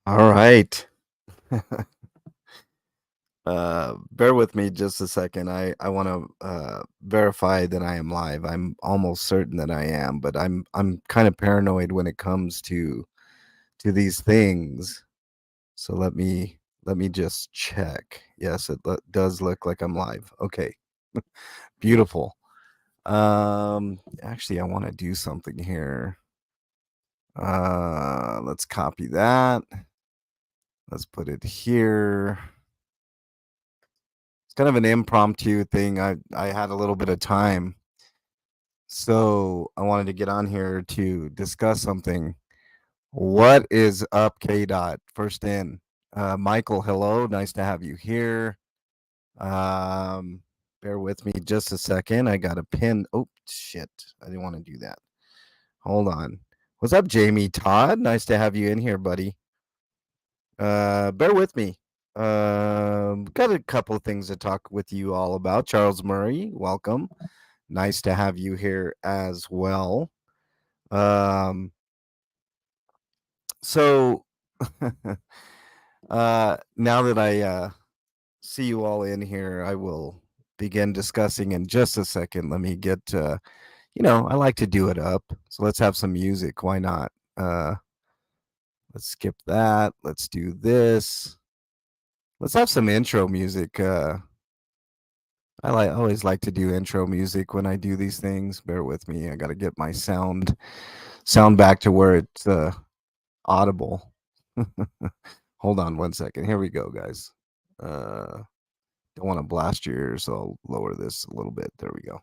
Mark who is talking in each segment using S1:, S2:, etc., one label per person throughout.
S1: All right. Bear with me just a second. I want to verify that I am live. I'm almost certain that I am, but I'm kind of paranoid when it comes to these things. So let me just check. Yes, it does look like I'm live. Okay, beautiful. Actually, I want to do something here. Let's copy that. Let's put it here. It's kind of an impromptu thing. I had a little bit of time, so I wanted to get on here to discuss something. What is up, K Dot? First in, Michael. Hello, nice to have you here. Um, Bear with me just a second. I got a pin. Oh shit! I didn't want to do that. Hold on. What's up, Jamie Todd? Nice to have you in here, buddy. Bear with me. Got a couple of things to talk with you all about. Charles Murray, welcome. Nice to have you here as well. Um, so now that I see you all in here, I will begin discussing in just a second. Let me get, I like to do it up. So let's have some music. Why not? Let's skip that. Let's do this. Let's have some intro music. Always like to do intro music when I do these things. Bear with me. I got to get my sound back to where it's audible. Hold on one second. Here we go, guys. Don't want to blast your ears, so I'll lower this a little bit. There we go.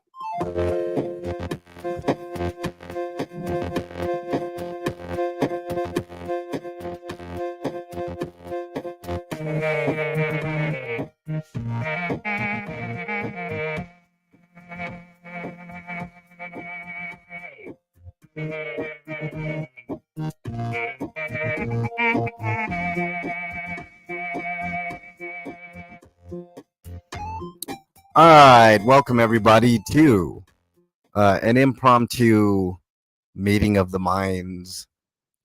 S1: All right, welcome everybody to an impromptu meeting of the minds.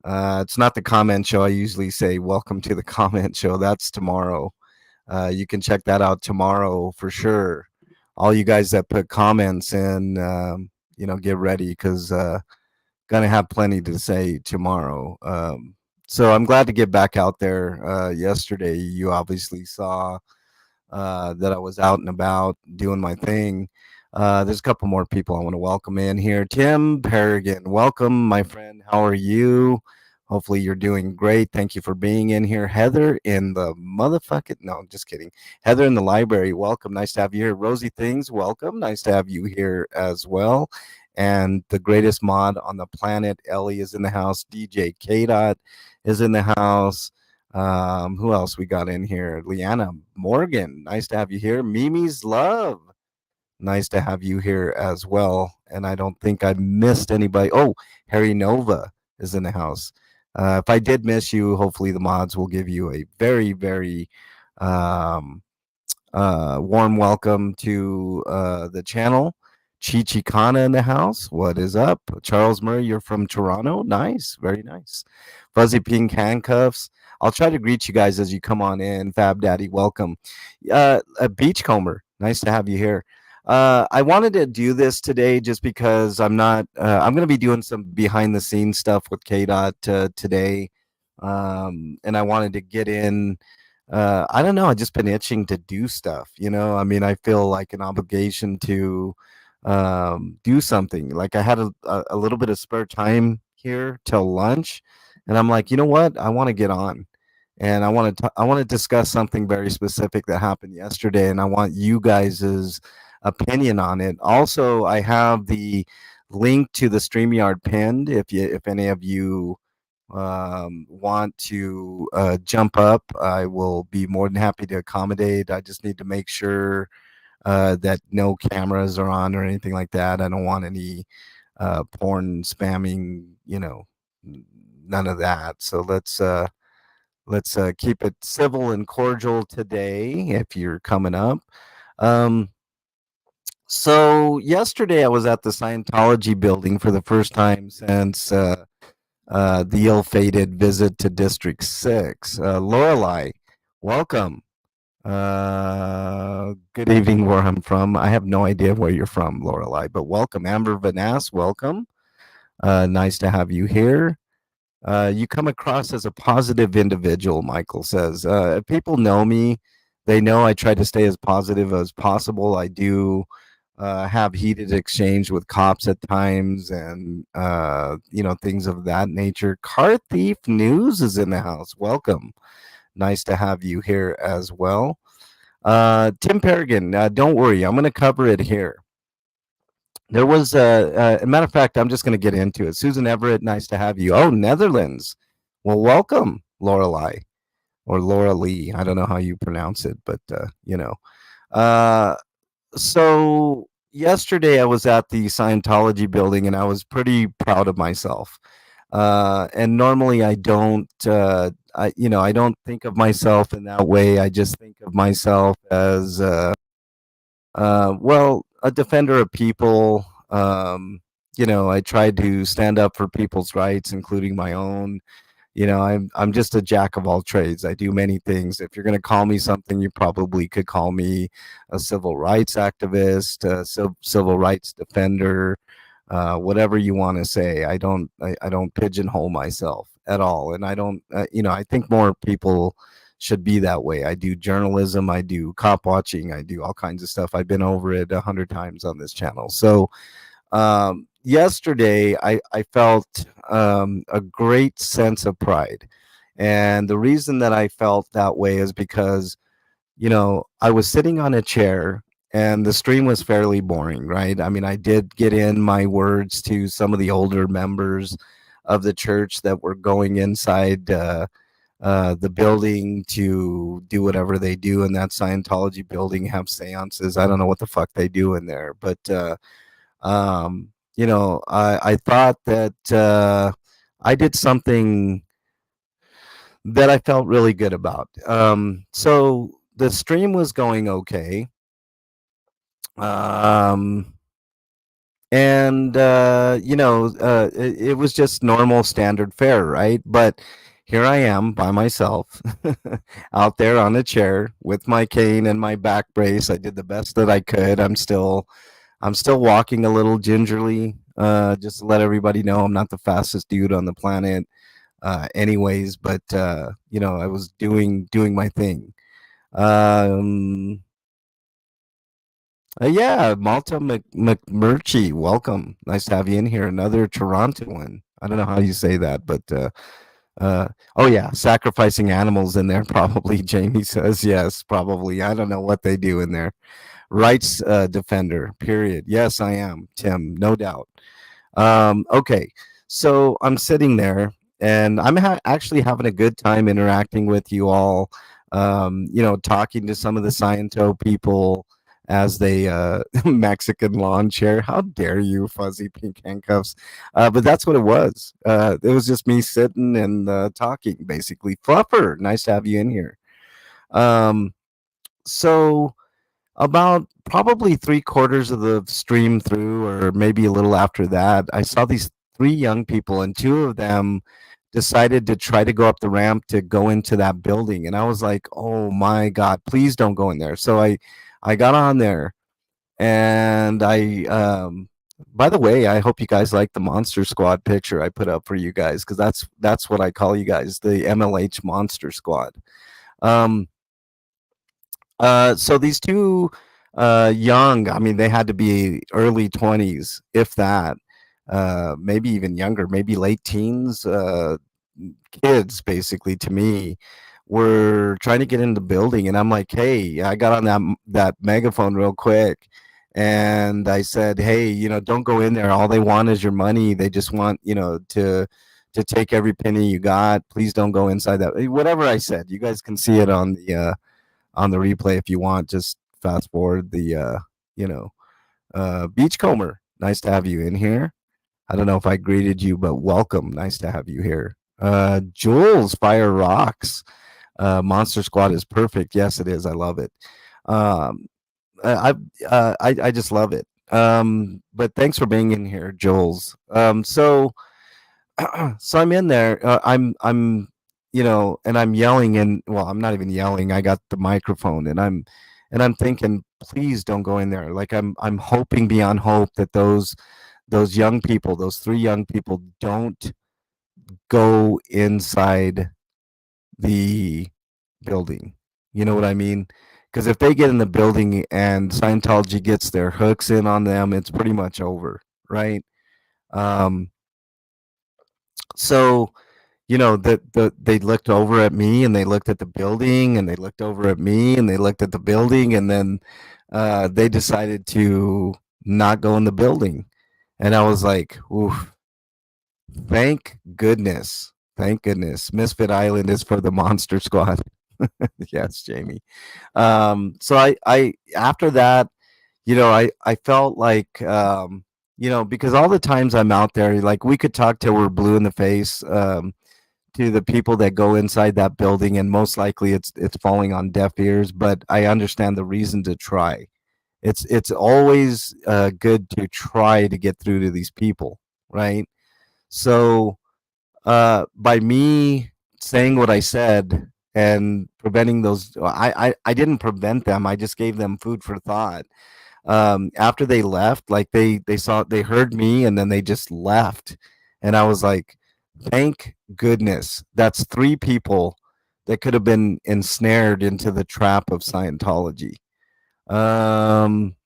S1: It's not the comment show. I usually say welcome to the comment show. That's tomorrow. You can check that out tomorrow for sure. All you guys that put comments in, get ready because gonna have plenty to say tomorrow. So I'm glad to get back out there. Yesterday, you obviously saw that I was out and about doing my thing. There's a couple more people I want to welcome in here. Tim Paragon, welcome, my friend. How are you? Hopefully you're doing great. Thank you for being in here. Heather in the motherfucking, no, just kidding. Heather in the library, welcome. Nice to have you here. Rosie Things, welcome. Nice to have you here as well. And the greatest mod on the planet, Ellie is in the house. DJ K Dot is in the house. Who else we got in here? Leanna Morgan, nice to have you here. Mimi's Love, nice to have you here as well. And I don't think I missed anybody. Oh, Harry Nova is in the house. If I did miss you, hopefully the mods will give you a very, very um, warm welcome to the channel. Chichikana in the house. What is up? Charles Murray, you're from Toronto. Nice. Very nice. Fuzzy Pink Handcuffs. I'll try to greet you guys as you come on in. Fab Daddy, welcome. A Beachcomber. Nice to have you here. I wanted to do this today just because I'm not, I'm going to be doing some behind the scenes stuff with KDOT today. And I wanted to get in I don't know. I just been itching to do stuff. I mean, I feel like an obligation to do something. Like I had a little bit of spare time here till lunch, and I'm like, you know what? I want to get on, and I want to discuss something very specific that happened yesterday, and I want you guys's opinion on it. Also, I have the link to the StreamYard pinned. If any of you want to jump up, I will be more than happy to accommodate. I just need to make sure that no cameras are on or anything like that. I don't want any porn spamming, none of that. So let's keep it civil and cordial today if you're coming up. So yesterday I was at the Scientology building for the first time since the ill-fated visit to District 6. Lorelei, welcome. Good evening, where I'm from. I have no idea where you're from, Lorelei, but welcome. Amber Vanass, welcome. Nice to have you here. You come across as a positive individual, Michael says. If people know me, they know I try to stay as positive as possible. I do have heated exchange with cops at times and, things of that nature. Car Thief News is in the house. Welcome. Nice to have you here as well. Tim Perrigan, don't worry. I'm going to cover it here. There was a matter of fact, I'm just going to get into it. Susan Everett, nice to have you. Oh, Netherlands. Well, welcome, Lorelei or Laura Lee. I don't know how you pronounce it, but Uh, so yesterday I was at the Scientology building and I was pretty proud of myself. And normally I don't, I don't think of myself in that way. I just think of myself as, a defender of people. I try to stand up for people's rights, including my own. I'm just a jack of all trades. I do many things. If you're going to call me something, you probably could call me a civil rights activist, a civil rights defender, whatever you want to say. I don't pigeonhole myself at all, and I don't. I think more people should be that way. I do journalism, I do cop watching, I do all kinds of stuff. I've been over it 100 times on this channel. So yesterday I felt a great sense of pride. And the reason that I felt that way is because, I was sitting on a chair and the stream was fairly boring, right? I mean, I did get in my words to some of the older members of the church that were going inside the building to do whatever they do in that Scientology building, have seances. I don't know what the fuck they do in there, but I thought that I did something that I felt really good about. So the stream was going okay. Um, and it was just normal standard fare, right? But here I am by myself out there on a chair with my cane and my back brace. I did the best that I could. I'm still walking a little gingerly, just to let everybody know I'm not the fastest dude on the planet, anyways. But I was doing my thing. Um, yeah, Malta McMurchie, welcome. Nice to have you in here. Another Torontoan. I don't know how you say that, but oh yeah, sacrificing animals in there probably. Jamie says yes, probably. I don't know what they do in there. Rights defender. Period. Yes, I am, Tim. No doubt. Okay, so I'm sitting there and I'm actually having a good time interacting with you all. Talking to some of the Sciento people as they Mexican lawn chair. How dare you, fuzzy pink handcuffs? But that's what it was. It was just me sitting and talking, basically. Fluffer, nice to have you in here. So about probably three-quarters of the stream through, or maybe a little after that, I saw these three young people, and two of them decided to try to go up the ramp to go into that building. And I was like, oh my God, please don't go in there. So I got on there and by the way, I hope you guys like the Monster Squad picture I put up for you guys, because that's what I call you guys, the MLH Monster Squad. Um, so these two young, I mean, they had to be early 20s, if that, maybe even younger, maybe late teens, kids, basically, to me, were trying to get in the building. And I'm like, hey, I got on that megaphone real quick. And I said, hey, don't go in there. All they want is your money. They just want, to take every penny you got. Please don't go inside that. Whatever I said, you guys can see it on the replay if you want. Just fast forward the Beachcomber, nice to have you in here. I don't know if I greeted you, but welcome. Nice to have you here. Jules Fire Rocks, Monster Squad is perfect. Yes, it is. I love it. um I just love it. But thanks for being in here, Jules. So So I'm in there. I'm and I'm yelling, and well, I'm not even yelling. I got the microphone, and I'm thinking, please don't go in there. Like I'm hoping beyond hope that those young people, those three young people, don't go inside the building. You know what I mean? Because if they get in the building and Scientology gets their hooks in on them, it's pretty much over, right? Um, so they looked over at me and they looked at the building and they looked over at me and they looked at the building and then they decided to not go in the building. And I was like, oof, thank goodness. Thank goodness. Misfit Island is for the Monster Squad. Yes, Jamie. So I after that, I felt like because all the times I'm out there, like we could talk till we're blue in the face. To the people that go inside that building, and most likely it's falling on deaf ears, but I understand the reason to try. It's always good to try to get through to these people, right? So by me saying what I said and preventing those, I didn't prevent them, I just gave them food for thought. After they left, like they heard me and then they just left. And I was like, thank goodness. That's three people that could have been ensnared into the trap of Scientology. Um,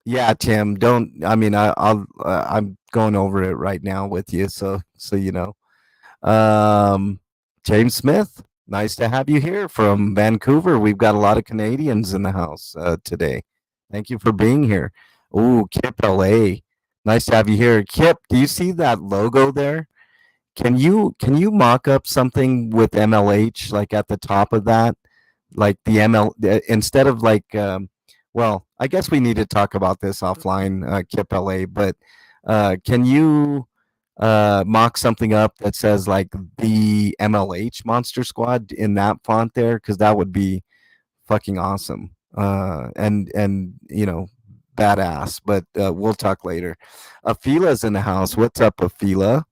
S1: yeah, Tim, don't, I mean, I'm going over it right now with you. So, um, James Smith, nice to have you here from Vancouver. We've got a lot of Canadians in the house today. Thank you for being here. Ooh, Kip LA, nice to have you here. Kip, do you see that logo there? Can you mock up something with MLH like at the top of that? Like the ML instead of like well, I guess we need to talk about this offline, Kip LA, but can you mock something up that says like the MLH Monster Squad in that font there? Because that would be fucking awesome. And badass. But we'll talk later. Afila's in the house. What's up, Afila?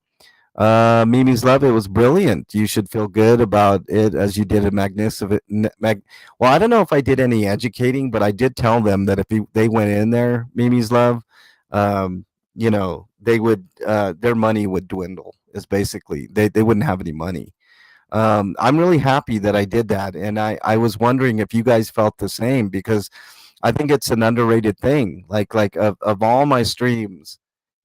S1: Mimi's love, it was brilliant. You should feel good about it as you did a magnificent. Well, I don't know if I did any educating, but I did tell them that if they went in there, Mimi's love, um, they would their money would dwindle. Is basically they wouldn't have any money. I'm really happy that I did that, and I was wondering if you guys felt the same because I think it's an underrated thing. Like of all my streams,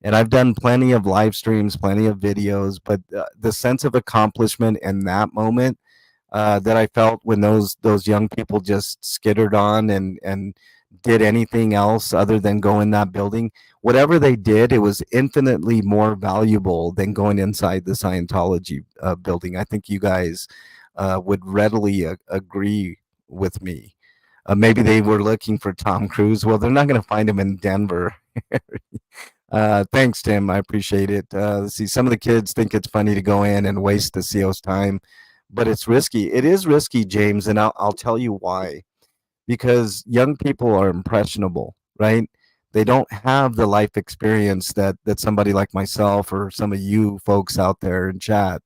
S1: and I've done plenty of live streams, plenty of videos, but the sense of accomplishment in that moment that I felt when those young people just skittered on and did anything else other than go in that building. Whatever they did, it was infinitely more valuable than going inside the Scientology building. I think you guys would readily agree with me. Maybe they were looking for Tom Cruise. Well, they're not going to find him in Denver. Thanks, Tim. I appreciate it. Let's see, some of the kids think it's funny to go in and waste the CO's time, but it's risky. It is risky, James, and I'll tell you why. Because young people are impressionable, right? They don't have the life experience that somebody like myself or some of you folks out there in chat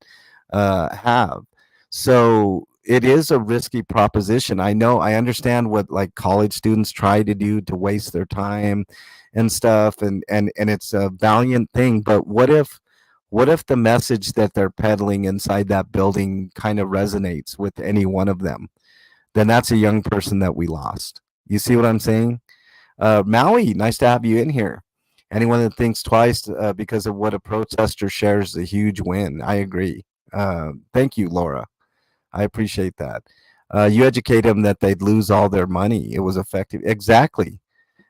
S1: have. So it is a risky proposition. I understand what like college students try to do to waste their time and stuff, and it's a valiant thing. But what if the message that they're peddling inside that building kind of resonates with any one of them? Then that's a young person that we lost. You see what I'm saying? Maui, nice to have you in here. Anyone that thinks twice because of what a protester shares is a huge win. I agree. Thank you, Laura. I appreciate that. You educate them that they'd lose all their money. It was effective. Exactly.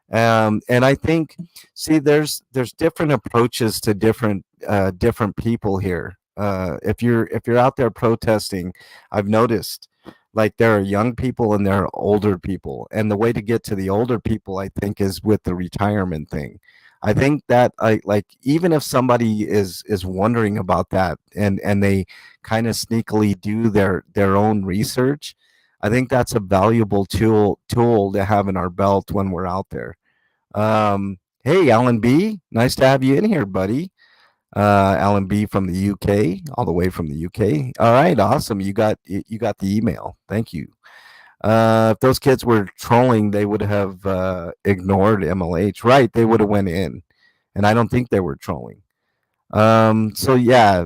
S1: And I think, see, there's different approaches to different people here. If you're out there protesting, I've noticed like there are young people and there are older people, and the way to get to the older people, I think, is with the retirement thing. I think that I like even if somebody is wondering about that and they kind of sneakily do their own research, I think that's a valuable tool to have in our belt when we're out there. Hey, Alan B, nice to have you in here, buddy. Alan B from the UK, all the way from the UK. All right, awesome. You got the email. Thank you. If those kids were trolling, they would have ignored MLH. Right, they would have went in, and I don't think they were trolling. So yeah,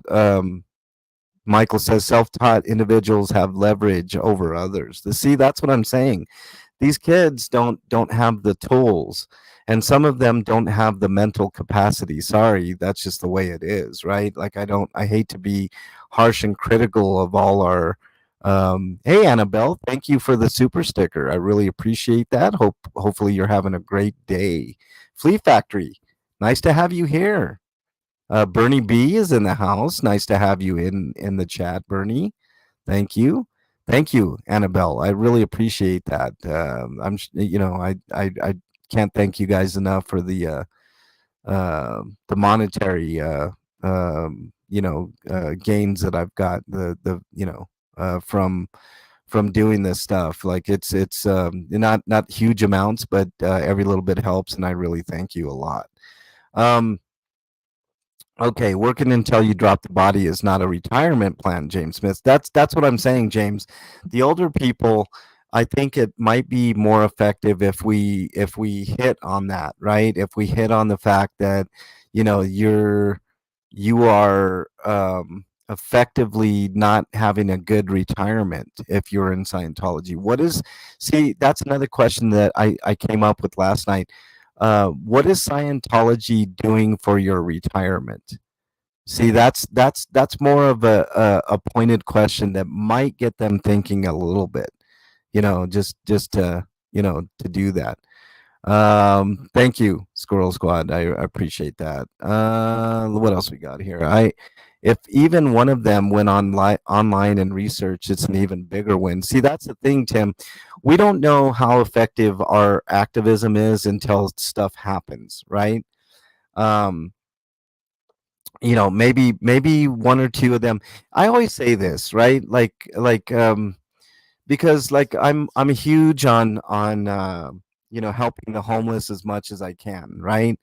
S1: Michael says self-taught individuals have leverage over others. See, that's what I'm saying. These kids don't have the tools, and some of them don't have the mental capacity. Sorry, that's just the way it is, right? Like I hate to be harsh and critical of all our hey Annabelle, thank you for the super sticker. I really appreciate that. Hopefully you're having a great day. Flea Factory, nice to have you here. Bernie B is in the house. Nice to have you in the chat, Bernie. Thank you. Thank you, Annabelle. I really appreciate that. I can't thank you guys enough for the monetary gains that I've got from doing this stuff. Like it's not huge amounts, but every little bit helps, and I really thank you a lot. Um, Okay, working until you drop the body is not a retirement plan, James Smith. That's what I'm saying, James. The older people, I think it might be more effective if we hit on that, right? If we hit on the fact that, you are effectively not having a good retirement if you're in Scientology. See, that's another question that I came up with last night. What is Scientology doing for your retirement? See, that's more of a pointed question that might get them thinking a little bit, just to do that. Thank you, Squirrel Squad. I appreciate that. What else we got here? If even one of them went online and research, it's an even bigger win. See, that's the thing, Tim. We don't know how effective our activism is until stuff happens, right? Um, maybe one or two of them. I always say this, right? Because like I'm huge on helping the homeless as much as I can, right?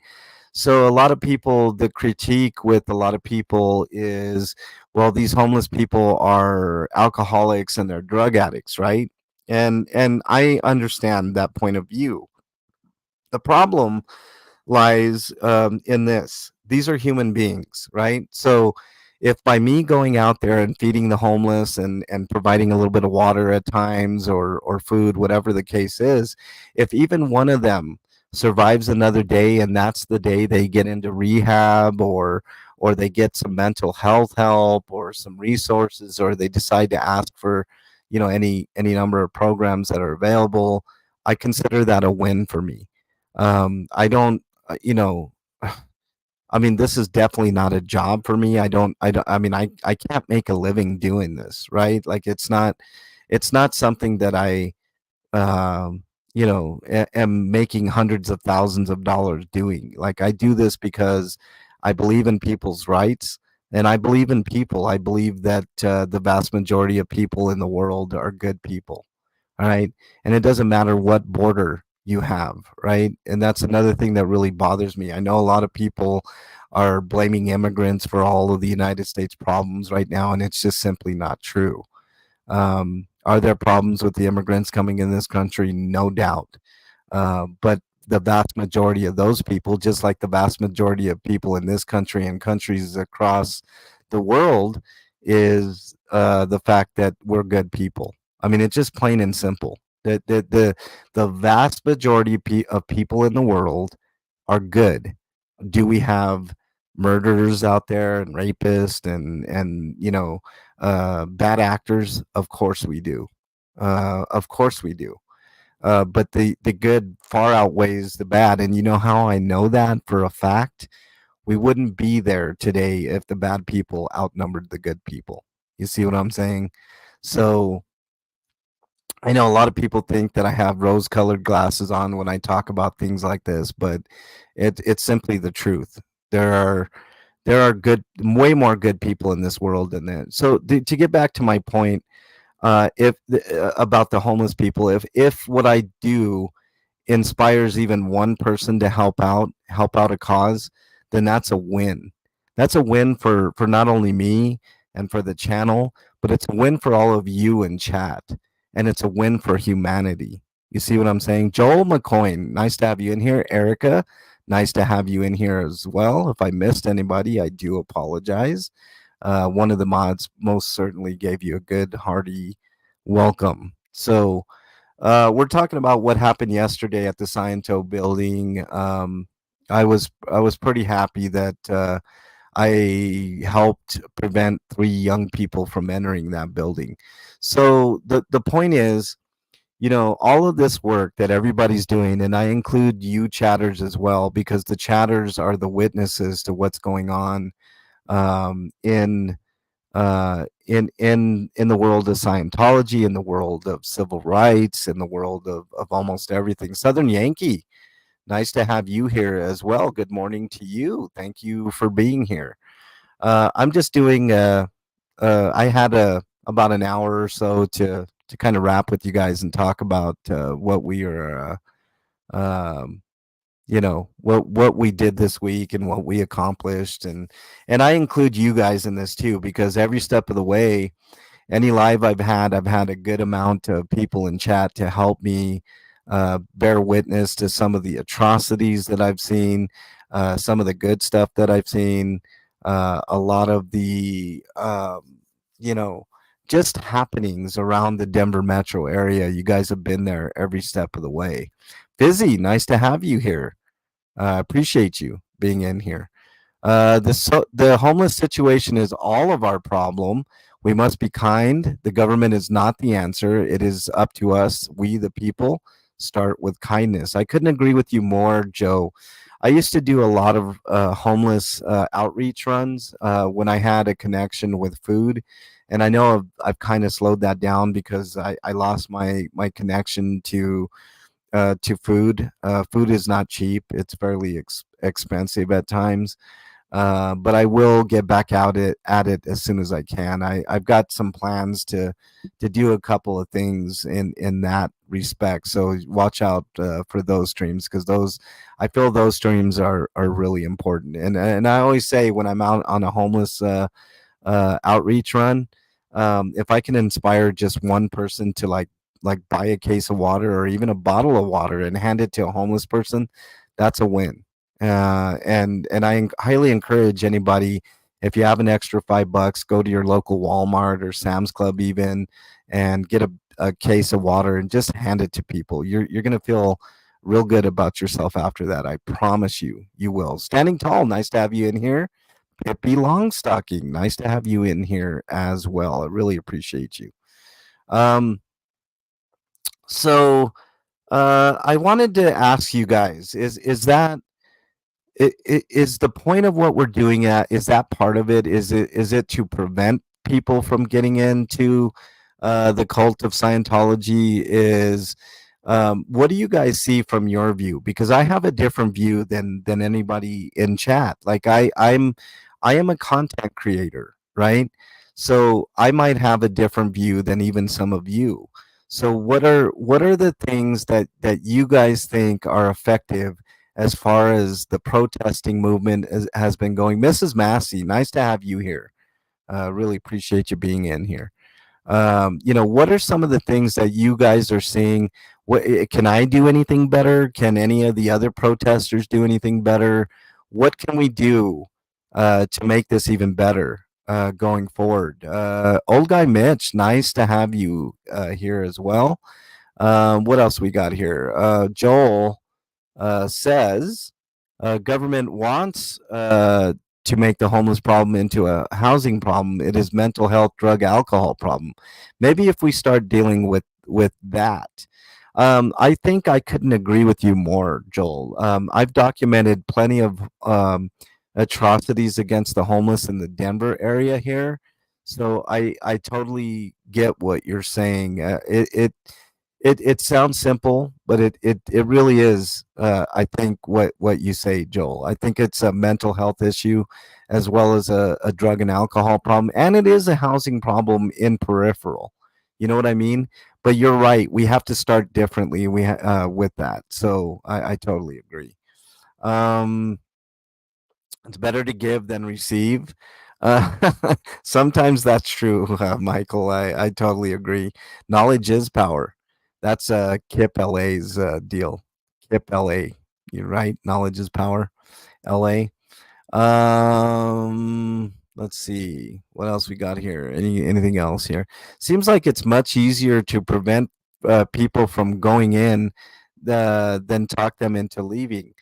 S1: So a lot of people, the critique with a lot of people is, well, these homeless people are alcoholics and they're drug addicts, right? And I understand that point of view. The problem lies in this. These are human beings, right? So if by me going out there and feeding the homeless and providing a little bit of water at times or food, whatever the case is, if even one of them survives another day and that's the day they get into rehab or they get some mental health help or some resources or they decide to ask for any number of programs that are available, I consider that a win for me. I don't you know I mean, this is definitely not a job for me. I mean, I can't make a living doing this, right? Like it's not something that I am making hundreds of thousands of dollars doing. Like I do this because I believe in people's rights and I believe in people. I believe that the vast majority of people in the world are good people. All right. And it doesn't matter what border you have, right? And that's another thing that really bothers me. I know a lot of people are blaming immigrants for all of the United States problems right now, and it's just simply not true. Are there problems with the immigrants coming in this country? No doubt. But the vast majority of those people, just like the vast majority of people in this country and countries across the world, is the fact that we're good people. I mean, it's just plain and simple. The vast majority of people in the world are good. Do we have murderers out there and rapists and bad actors? Of course we do. Of course we do. But the good far outweighs the bad. And you know how I know that for a fact? We wouldn't be there today if the bad people outnumbered the good people. You see what I'm saying? So I know a lot of people think that I have rose-colored glasses on when I talk about things like this, but it's simply the truth. There are good, way more good people in this world than that. So to get back to my point, if about the homeless people, if what I do inspires even one person to help out a cause, then that's a win. That's a win for not only me and for the channel, but it's a win for all of you in chat, and it's a win for humanity. You see what I'm saying? Joel McCoy, nice to have you in here. Erica, nice to have you in here as well. If I missed anybody, I do apologize. One of the mods most certainly gave you a good, hearty welcome. So, we're talking about what happened yesterday at the Sciento building. I was pretty happy that I helped prevent 3 young people from entering that building. So the point is, all of this work that everybody's doing, and I include you chatters as well, because the chatters are the witnesses to what's going on in in the world of Scientology, in the world of civil rights, in the world of almost everything. Southern Yankee, nice to have you here as well. Good morning to you. Thank you for being here. I'm just doing. I had about an hour or so to kind of wrap with you guys and talk about what we are. Um, what we did this week and what we accomplished, and I include you guys in this too, because every step of the way, any live I've had a good amount of people in chat to help me bear witness to some of the atrocities that I've seen, some of the good stuff that I've seen, a lot of the you know just happenings around the Denver metro area. You guys have been there every step of the way. Fizzy, nice to have you here. Appreciate you being in here. The homeless situation is all of our problem. We must be kind. The government is not the answer. It is up to us, we the people, start with kindness. I couldn't agree with you more, Joe. I used to do a lot of homeless outreach runs when I had a connection with food. And I know I've kind of slowed that down because I lost my connection to food. Food is not cheap. It's fairly expensive at times. But I will get back at it as soon as I can. I've got some plans to do a couple of things in that respect. So watch out for those streams, because those I feel those streams are really important. And I always say when I'm out on a homeless outreach run, if I can inspire just one person to like buy a case of water or even a bottle of water and hand it to a homeless person, that's a win. And I highly encourage anybody, if you have an extra $5, go to your local Walmart or Sam's Club even, and get a case of water and just hand it to people. You're gonna feel real good about yourself after that. I promise you, you will. Standing Tall, nice to have you in here. Pippi Longstocking, nice to have you in here as well. I really appreciate you. Um, so I wanted to ask you guys: is that is the point of what we're doing at, is that part of it? Is it to prevent people from getting into the cult of Scientology? Is what do you guys see from your view? Because I have a different view than anybody in chat. Like I am a content creator, right? So I might have a different view than even some of you. So what are the things that you guys think are effective as far as the protesting movement has been going? Mrs. Massey, nice to have you here. Really appreciate you being in here. What are some of the things that you guys are seeing? Can I do anything better? Can any of the other protesters do anything better? What can we do to make this even better going forward? Old guy Mitch, nice to have you here as well. What else we got here? Joel says government wants to make the homeless problem into a housing problem. It is mental health, drug, alcohol problem. Maybe if we start dealing with that. I think I couldn't agree with you more, Joel. I've documented plenty of atrocities against the homeless in the Denver area here, so I totally get what you're saying. It sounds simple, but it really is. I think what you say, Joel. I think it's a mental health issue, as well as a drug and alcohol problem, and it is a housing problem in peripheral. You know what I mean? But you're right. We have to start differently. With that. So I totally agree. Um, It's better to give than receive. Uh, sometimes that's true, Michael. I totally agree. Knowledge is power. That's Kip LA's deal. Kip LA. You're right. Knowledge is power. LA. Let's see what else we got here. Anything else here? Seems like it's much easier to prevent people from going in than talk them into leaving.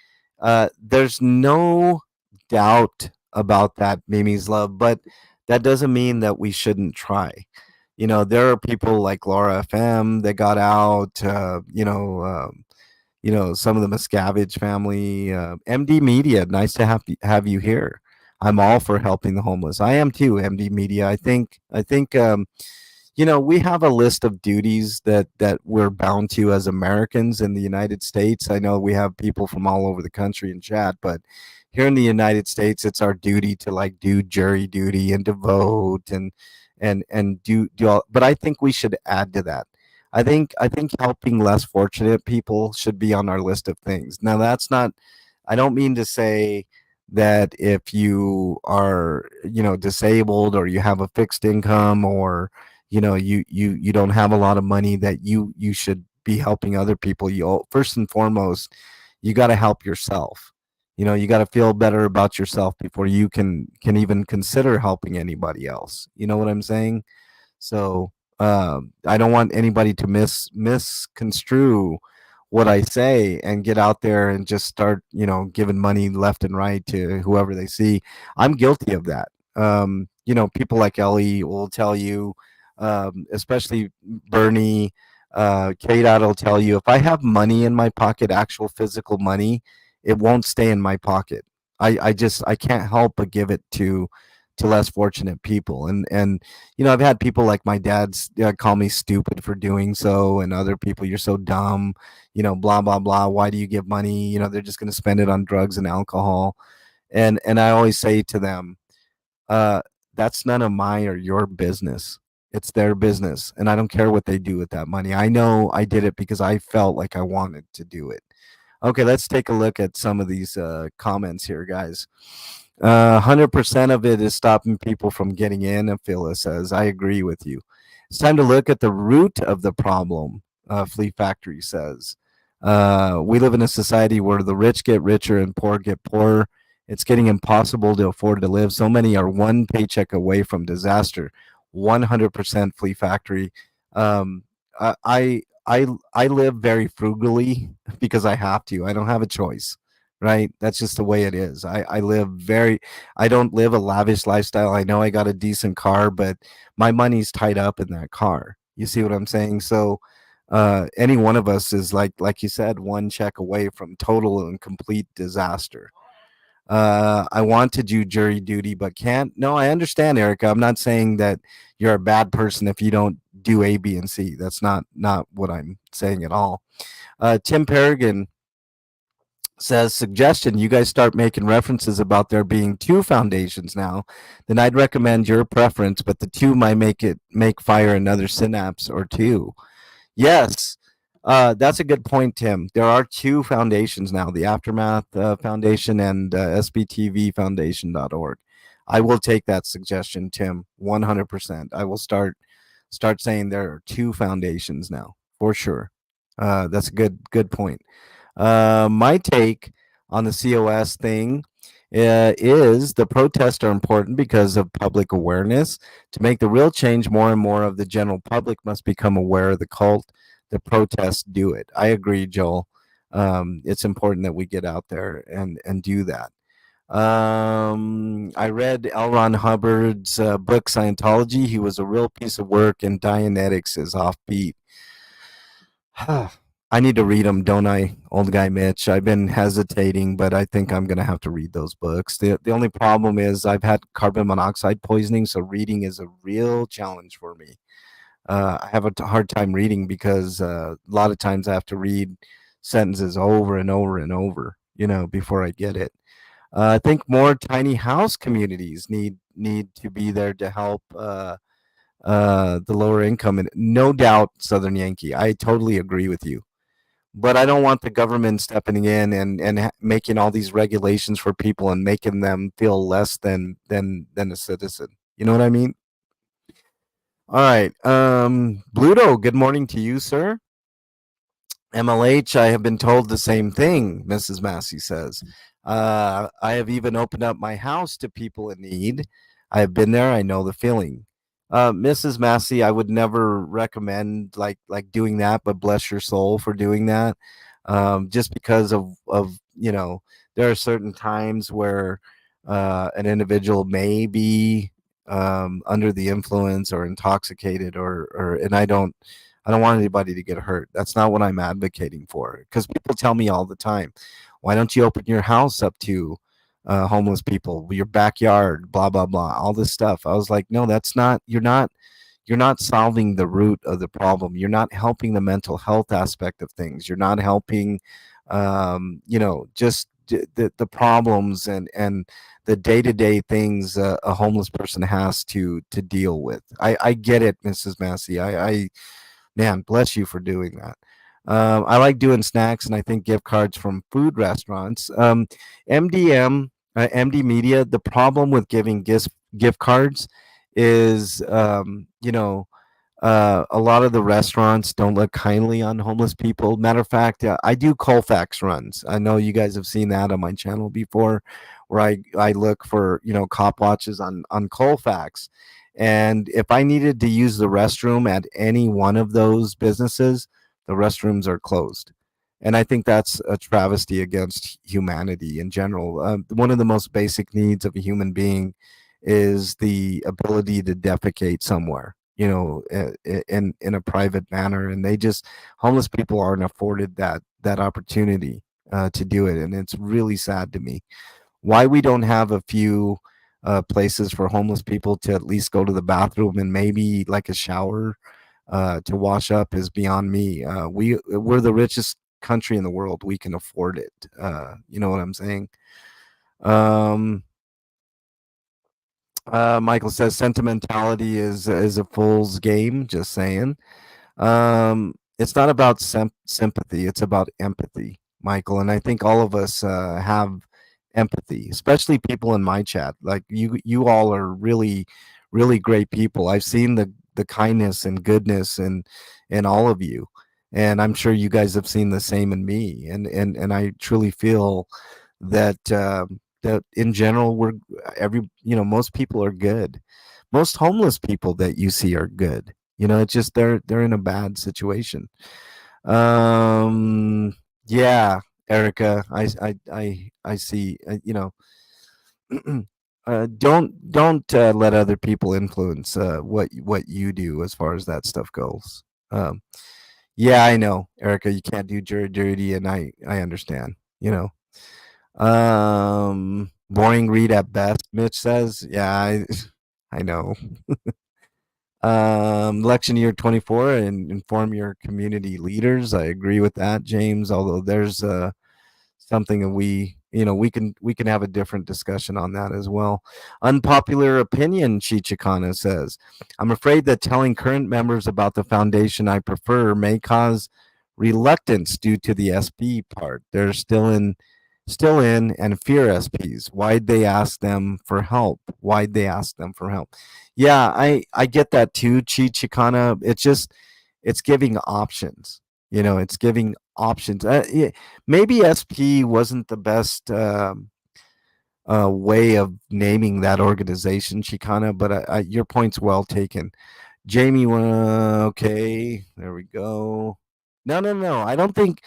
S1: There's no doubt about that, Mimi's love, but that doesn't mean that we shouldn't try. There are people like Laura FM that got out. Some of the Miscavige family, MD Media. Nice to have you here. I'm all for helping the homeless. I am too, MD Media. I think we have a list of duties that we're bound to as Americans in the United States. I know we have people from all over the country in chat, but here in the United States, it's our duty to like do jury duty and to vote and do all. But I think we should add to that. I think helping less fortunate people should be on our list of things. Now, that's not. I don't mean to say that if you are disabled or you have a fixed income or you don't have a lot of money that you should be helping other people. You first and foremost, you got to help yourself. You got to feel better about yourself before you can even consider helping anybody else. You know what I'm saying? So I don't want anybody to misconstrue what I say and get out there and just start, giving money left and right to whoever they see. I'm guilty of that. People like Ellie will tell you, especially Bernie, Kate will tell you, if I have money in my pocket, actual physical money, it won't stay in my pocket. I can't help but give it to less fortunate people. And I've had people like my dad's call me stupid for doing so, and other people, you're so dumb, blah blah blah. Why do you give money? They're just going to spend it on drugs and alcohol. And I always say to them, uh, that's none of my or your business. It's their business, and I don't care what they do with that money. I know I did it because I felt like I wanted to do it. Okay, let's take a look at some of these comments here, guys. 100% of it is stopping people from getting in. And Phyllis says, I agree with you. It's time to look at the root of the problem, Flea Factory says. We live in a society where the rich get richer and poor get poorer. It's getting impossible to afford to live. So many are one paycheck away from disaster. 100% Flea Factory. Um, I live very frugally because I have to. I don't have a choice, right? That's just the way it is. I don't live a lavish lifestyle. I know I got a decent car, but my money's tied up in that car. You see what I'm saying? So, any one of us is like you said, one check away from total and complete disaster. I want to do jury duty, but can't. No, I understand, Erica. I'm not saying that you're a bad person if you don't do A, B, and C. That's not what I'm saying at all. Tim Perrigan says, suggestion, you guys start making references about there being two foundations now, then I'd recommend your preference, but the two might make fire another synapse or two. Yes, that's a good point, Tim. There are two foundations now, the Aftermath Foundation and sbtvfoundation.org. I will take that suggestion, Tim, 100%. I will start saying there are two foundations now, for sure. That's a good point. My take on the COS thing is the protests are important because of public awareness. To make the real change, more and more of the general public must become aware of the cult. The protests do it. I agree, Joel. It's important that we get out there and do that. I read L. Ron Hubbard's book Scientology. He was a real piece of work, and Dianetics is offbeat. I need to read them, don't I, old guy Mitch? I've been hesitating, but I think I'm going to have to read those books. The only problem is I've had carbon monoxide poisoning, so reading is a real challenge for me. I have a hard time reading because a lot of times I have to read sentences over and over and over, before I get it. I think more tiny house communities need to be there to help the lower income, and no doubt Southern Yankee. I totally agree with you. but I don't want the government stepping in and making all these regulations for people and making them feel less than a citizen. You know what I mean? All right. Bluto, good morning to you, sir. MLH, I have been told the same thing, Mrs. Massey says. I have even opened up my house to people in need. I have been there. I know the feeling. Mrs. Massey, I would never recommend like doing that, but bless your soul for doing that. Just because of there are certain times where an individual may be under the influence or intoxicated or and I don't want anybody to get hurt. That's not what I'm advocating for. Because people tell me all the time, why don't you open your house up to homeless people, your backyard, blah blah blah, all this stuff. I was like, no, that's not. You're not solving the root of the problem. You're not helping the mental health aspect of things. You're not helping, just the problems and the day to day things a homeless person has to deal with. I get it, Mrs. Massey. I Man, bless you for doing that. I like doing snacks, and I think gift cards from food restaurants. MDM, MD Media. The problem with giving gift cards is, a lot of the restaurants don't look kindly on homeless people. Matter of fact, I do Colfax runs. I know you guys have seen that on my channel before, where I look for cop watches on Colfax, and if I needed to use the restroom at any one of those businesses, the restrooms are closed. And I think that's a travesty against humanity in general. One of the most basic needs of a human being is the ability to defecate somewhere, in a private manner, and homeless people aren't afforded that opportunity to do it, and it's really sad to me. Why we don't have a few places for homeless people to at least go to the bathroom and maybe like a shower to wash up is beyond me. We're the richest country in the world. We can afford it. You know what I'm saying? Um, Michael says sentimentality is a fool's game. Just saying. It's not about sympathy, it's about empathy, Michael. And I think all of us have empathy, especially people in my chat. Like you all are really, really great people. I've seen the kindness and goodness in all of you. And I'm sure you guys have seen the same in me. And I truly feel that that in general most people are good. Most homeless people that you see are good. It's just they're in a bad situation. Yeah, Erica, I see. Don't let other people influence what you do as far as that stuff goes. Yeah, I know, Erica, you can't do jury duty, and I understand. Boring read at best, Mitch says. Yeah, I know. Election year 24 and inform your community leaders. I agree with that, James, although there's something that we can have a different discussion on that as well. Unpopular opinion, Chichikana says. I'm afraid that telling current members about the foundation I prefer may cause reluctance due to the SP part. They're still in and fear SPs. Why'd they ask them for help? Why'd they ask them for help? Yeah, I get that too, Chichikana. It's giving options. It's giving options. Yeah, maybe SP wasn't the best way of naming that organization, Chicana, but your point's well taken. Jamie, okay, there we go. No, no, no. I don't think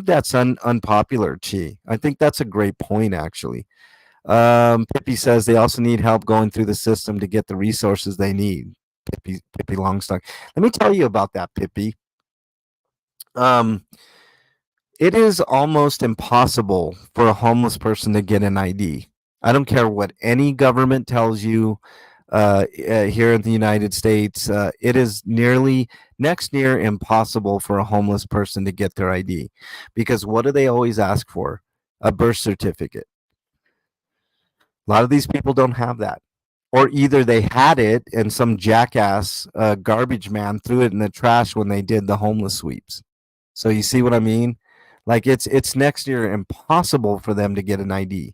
S1: that's unpopular, Chi. I think that's a great point, actually. Pippi says they also need help going through the system to get the resources they need. Pippi Longstock. Let me tell you about that, Pippi. Um, it is almost impossible for a homeless person to get an ID. I don't care what any government tells you here in the United States. It is next near impossible for a homeless person to get their ID because what do they always ask for? A birth certificate. A lot of these people don't have that. Or either they had it and some jackass garbage man threw it in the trash when they did the homeless sweeps. So you see what I mean? Like it's next year impossible for them to get an ID.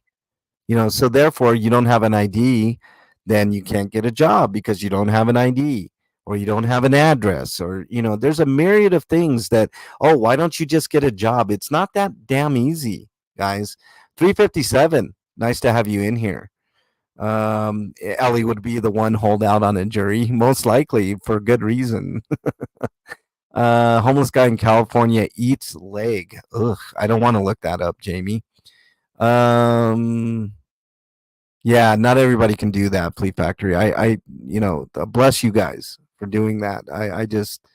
S1: So therefore you don't have an ID, then you can't get a job because you don't have an ID, or you don't have an address, or there's a myriad of things that, oh, why don't you just get a job? It's not that damn easy, guys. 357. Nice to have you in here. Ellie would be the one holdout on a jury, most likely for good reason. Homeless guy in California eats leg. Ugh, I don't want to look that up, Jamie. Um, yeah, not everybody can do that, Plea Factory. Bless you guys for doing that. I just,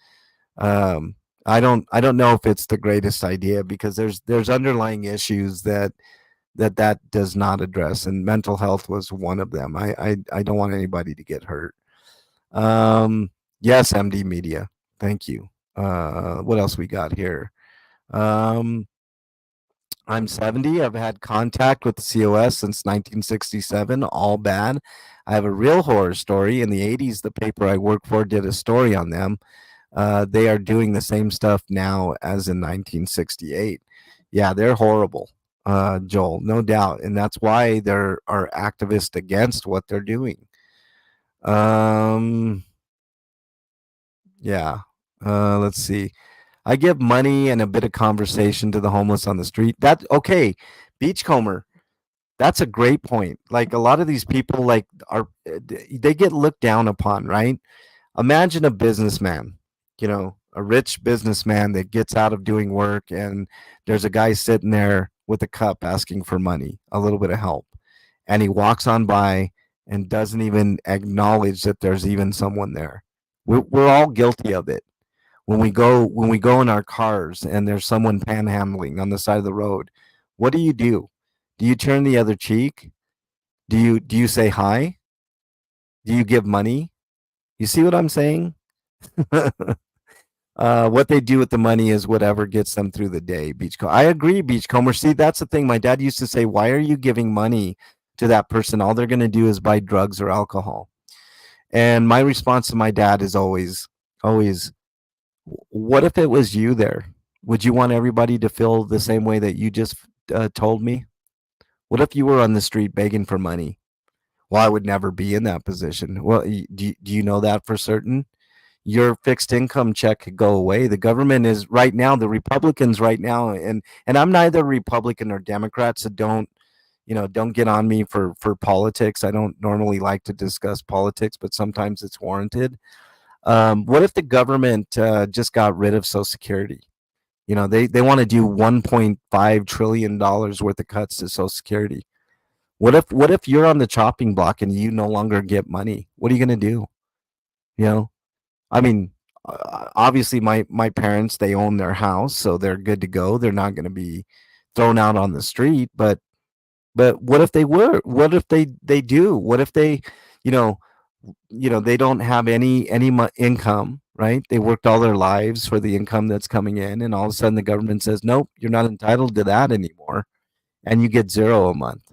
S1: um, I don't know if it's the greatest idea, because there's underlying issues that does not address, and mental health was one of them. I don't want anybody to get hurt. Um, yes, MD Media. Thank you. What else we got here? Um, I'm 70. I've had contact with the COS since 1967. All bad. I have a real horror story. In the 80s, the paper I work for did a story on them. They are doing the same stuff now as in 1968. Yeah, they're horrible, Joel, no doubt. And that's why there are activists against what they're doing. Um, yeah. Let's see. I give money and a bit of conversation to the homeless on the street. That okay, Beachcomber. That's a great point. Like a lot of these people, like they get looked down upon, right? Imagine a businessman, a rich businessman that gets out of doing work, and there's a guy sitting there with a cup asking for money, a little bit of help, and he walks on by and doesn't even acknowledge that there's even someone there. We're all guilty of it when we go in our cars and there's someone panhandling on the side of the road. What do? Do you turn the other cheek? Do you say hi? Do you give money? You see what I'm saying? What they do with the money is whatever gets them through the day. I agree, Beachcomber. See, that's the thing. My dad used to say, "Why are you giving money to that person? All they're going to do is buy drugs or alcohol." And my response to my dad is always, what if it was you there? Would you want everybody to feel the same way that you just told me? What if you were on the street begging for money? Well, I would never be in that position. Well, do you know that for certain? Your fixed income check could go away. The government is right now, the Republicans right now, and I'm neither Republican or Democrat, so don't get on me for politics. I don't normally like to discuss politics, but sometimes it's warranted. What if the government just got rid of Social Security? They want to do $1.5 trillion worth of cuts to Social Security. What if you're on the chopping block and you no longer get money? What are you going to do? You know, I mean, obviously my parents, they own their house, so they're good to go. They're not going to be thrown out on the street. But what if they were? What if they do? What if they, you know, they don't have any income, right? They worked all their lives for the income that's coming in, and all of a sudden the government says, nope, you're not entitled to that anymore, and you get zero a month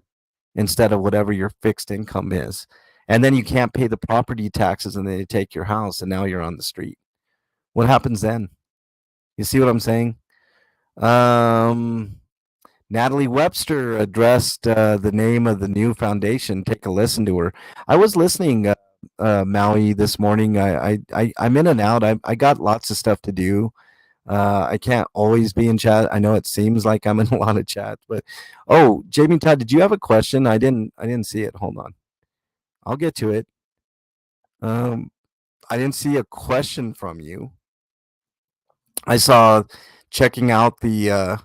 S1: instead of whatever your fixed income is. And then you can't pay the property taxes, and they take your house, and now you're on the street. What happens then? You see what I'm saying? Um, Natalie Webster addressed the name of the new foundation. Take a listen to her. I was listening, Maui, this morning. I'm in and out. I got lots of stuff to do. I can't always be in chat. I know it seems like I'm in a lot of chat, but oh, Jamie Todd, did you have a question? I didn't see it. Hold on, I'll get to it. Um, I didn't see a question from you. I saw checking out the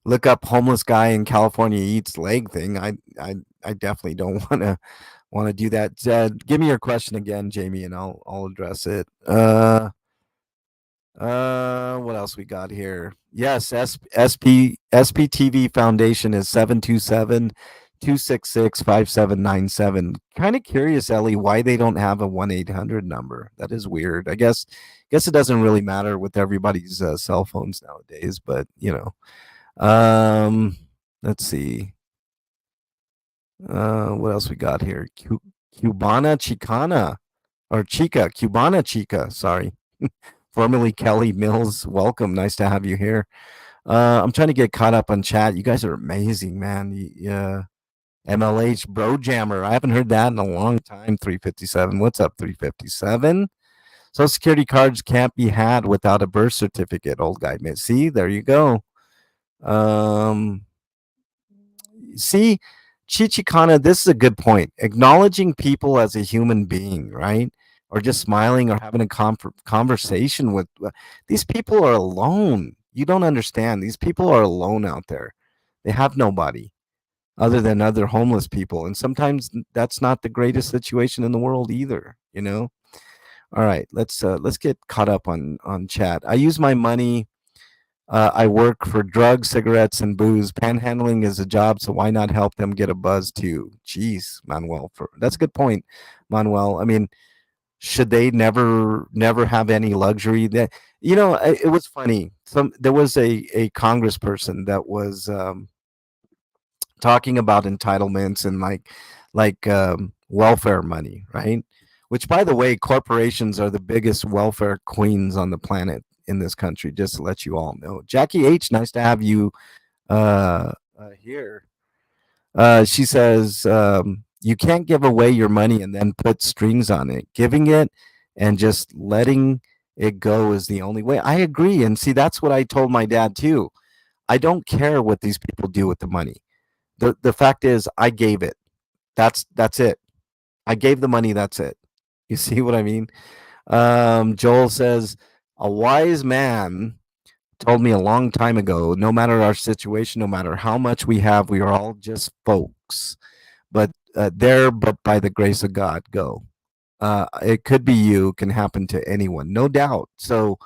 S1: look up homeless guy in California eats leg thing. I definitely don't want to do that. Give me your question again, Jamie, and I'll address it. What else we got here? Yes, SPTV Foundation is 727-266-5797. Kind of curious, Ellie, why they don't have a 1-800 number. That is weird. I guess it doesn't really matter with everybody's cell phones nowadays, but let's see. What else we got here? Cubana Chicana or Chica, Cubana Chica, sorry. Formerly Kelly Mills, welcome. Nice to have you here. I'm trying to get caught up on chat. You guys are amazing, man. Yeah. MLH Bro Jammer. I haven't heard that in a long time. 357. What's up, 357? Social security cards can't be had without a birth certificate, old guy. See, there you go. Um, see, Chichikana, this is a good point. Acknowledging people as a human being, right? Or just smiling or having a conversation with these people are alone. You don't understand. These people are alone out there. They have nobody other than other homeless people. And sometimes that's not the greatest situation in the world either, you know? All right, let's get caught up on chat. I use my money. I work for drugs, cigarettes, and booze. Panhandling is a job, so why not help them get a buzz too? Jeez, Manuel, that's a good point, Manuel. I mean, should they never have any luxury? That it was funny. There was a congressperson that was talking about entitlements and welfare money, right? Which, by the way, corporations are the biggest welfare queens on the planet in this country. Just to let you all know, Jackie H, nice to have you here. She says you can't give away your money and then put strings on it. Giving it and just letting it go is the only way. I agree, and see, that's what I told my dad too. I don't care what these people do with the money. The fact is, I gave it. That's it. I gave the money. That's it. You see what I mean? Joel says, a wise man told me a long time ago, no matter our situation, no matter how much we have, we are all just folks. But by the grace of God, go. It could be you, can happen to anyone, no doubt. So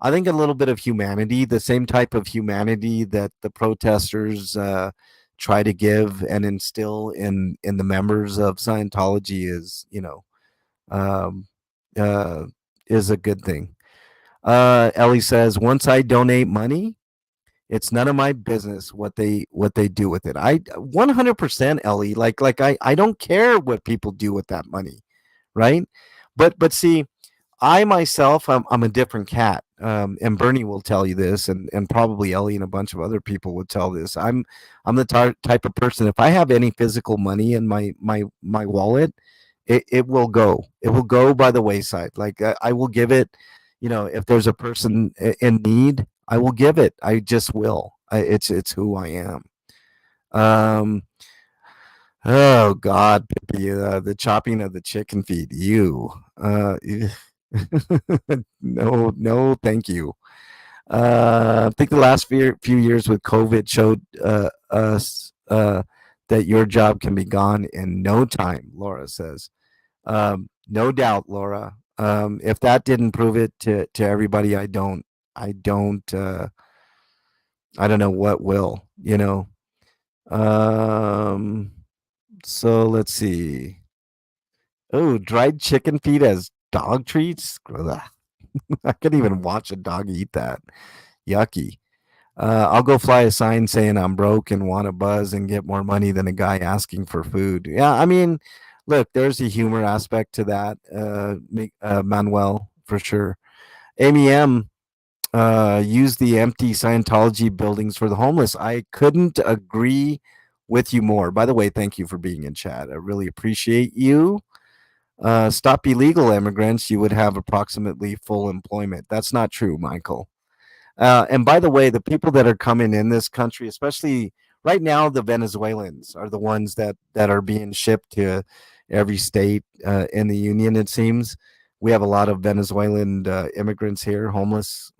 S1: I think a little bit of humanity, the same type of humanity that the protesters try to give and instill in the members of Scientology um, uh, is a good thing. Ellie says, once I donate money, it's none of my business what they do with it. I 100% Ellie, I don't care what people do with that money, right? But see, I myself, I'm a different cat. And Bernie will tell you this, and probably Ellie and a bunch of other people would tell this. I'm the type of person. If I have any physical money in my wallet, it will go. It will go by the wayside. I will give it. If there's a person in need, I will give it. I just will. It's who I am. Um, oh God, Pippi, the chopping of the chicken feet. No, no, thank you. I think the last few years with COVID showed us that your job can be gone in no time, Laura says. No doubt, Laura. If that didn't prove it to everybody, I don't, I don't know what will, Um, so let's see. Oh, dried chicken feet as dog treats? Ugh. I couldn't even watch a dog eat that. Yucky. I'll go fly a sign saying I'm broke and want a buzz and get more money than a guy asking for food. Yeah, I mean, look, there's a humor aspect to that, Manuel, for sure. Amy M. Use the empty Scientology buildings for the homeless. I couldn't agree with you more. By the way, thank you for being in chat. I really appreciate you. Stop illegal immigrants, you would have approximately full employment. That's not true, Michael. And by the way, the people that are coming in this country, especially right now, the Venezuelans are the ones that are being shipped to every state in the union. It seems we have a lot of Venezuelan immigrants here, homeless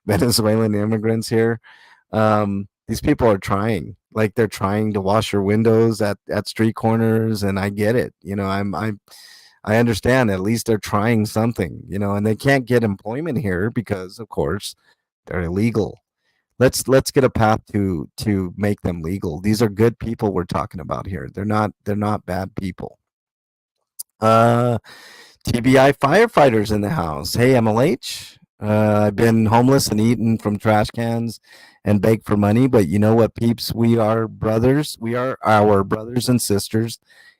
S1: Venezuelan immigrants here. These people are trying, like they're trying to wash your windows at street corners, and I get it. I understand. At least they're trying something, and they can't get employment here because, of course, they're illegal. Let's get a path to make them legal. These are good people we're talking about here. They're not bad people. Uh, TBI firefighters in the house. Hey, MLH. I've been homeless and eaten from trash cans and begged for money, but you know what, peeps? We are brothers. We are our brothers and sisters,